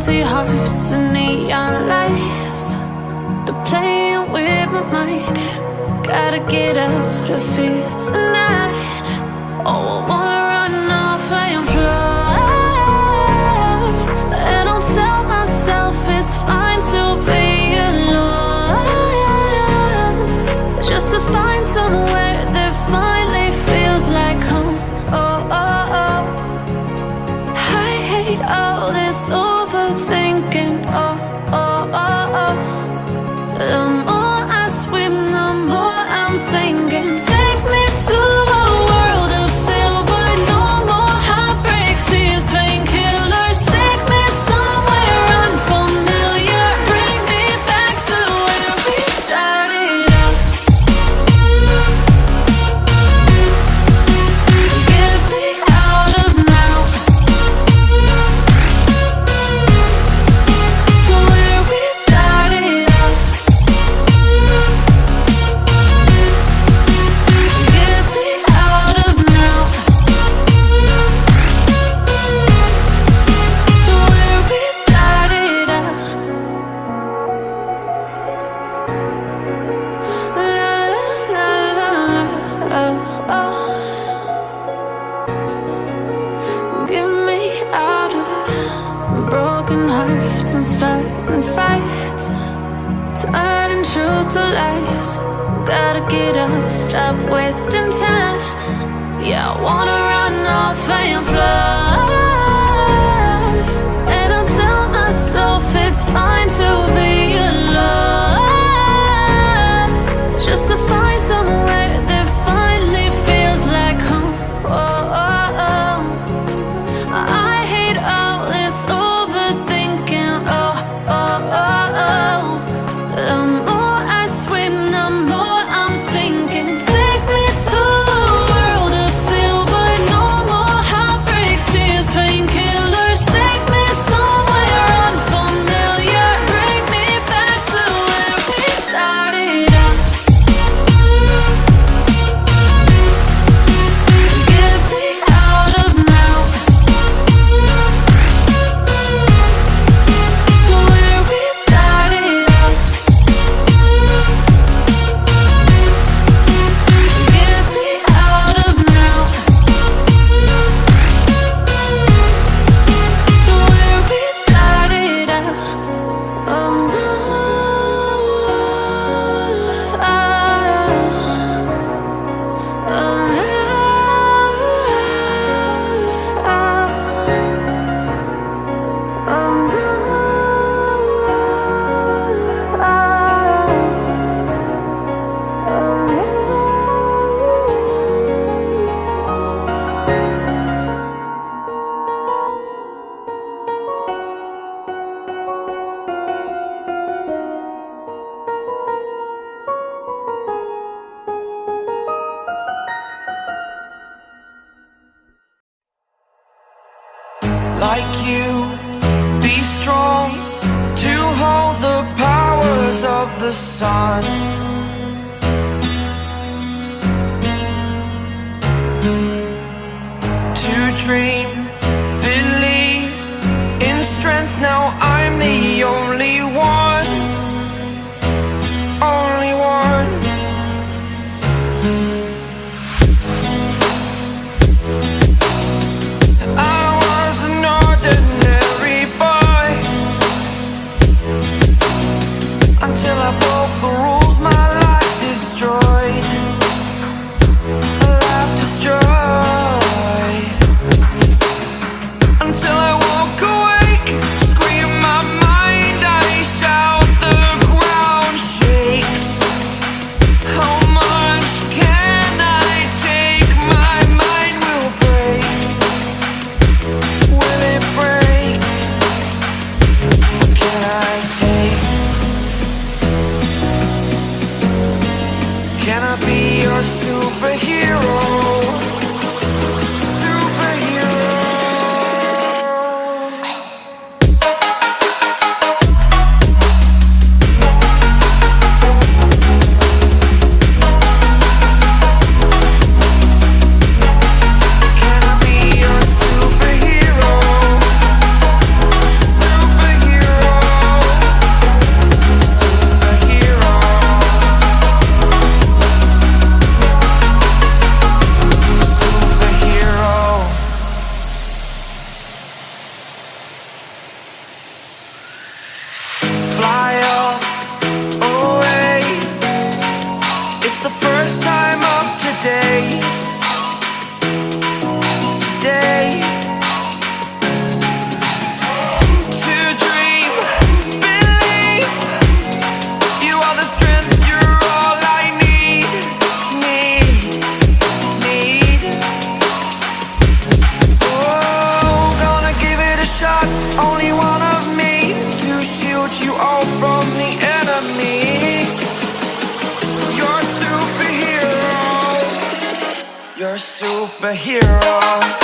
empty hearts and neon lights. They're playing with my mind. Gotta get out of here tonight. Oh, I wanna run off and fly. And I'll tell myself it's fine to be alone, just to find somewhere that finally feels like home. Oh, oh, oh. I hate all this overthinking. Oh, oh, oh, oh. The more I swim, the more I'm sinking. Take me to a world of silver. No more heartbreaks, tears, painkillers. Take me somewhere unfamiliar. Bring me back to where we started out. Get me out of now, to where we started out. Get me out of now, to where we started out. La la la la, oh, oh. Get me out of broken hearts and starting fights, turning truth to lies. Gotta get up, stop wasting time. Yeah, I wanna run off and fly. And I'll tell myself it's fine to be alone, just to find somewhere that finally feels like home. Oh, oh, oh. I hate all this overthinking. Oh, oh, oh, oh. The more I swim, the more I'm sinking. Take me to a world of silver. No more heartbreaks, tears, painkillers. Take me somewhere unfamiliar. Bring me back to where we started out. Get me out of now, to where we started out. Get me out of now, to where we started out. Oh no, like you, be strong to hold the powers of the sun. To dream, believe in strength. Now I'm the only one, only one. I was an ordinary boy until I broke the rules. My life destroyed, a life destroyed. Until I walk awake, scream my mind, I shout, the ground shakes. How much can I take? My mind will break. Will it break? Can I take? the first time of today. Today. To dream, believe. You are the strength, you're all I need. Oh, gonna give it a shot. Only one of me to shield you all from the enemy. You're a superhero. You're a superhero.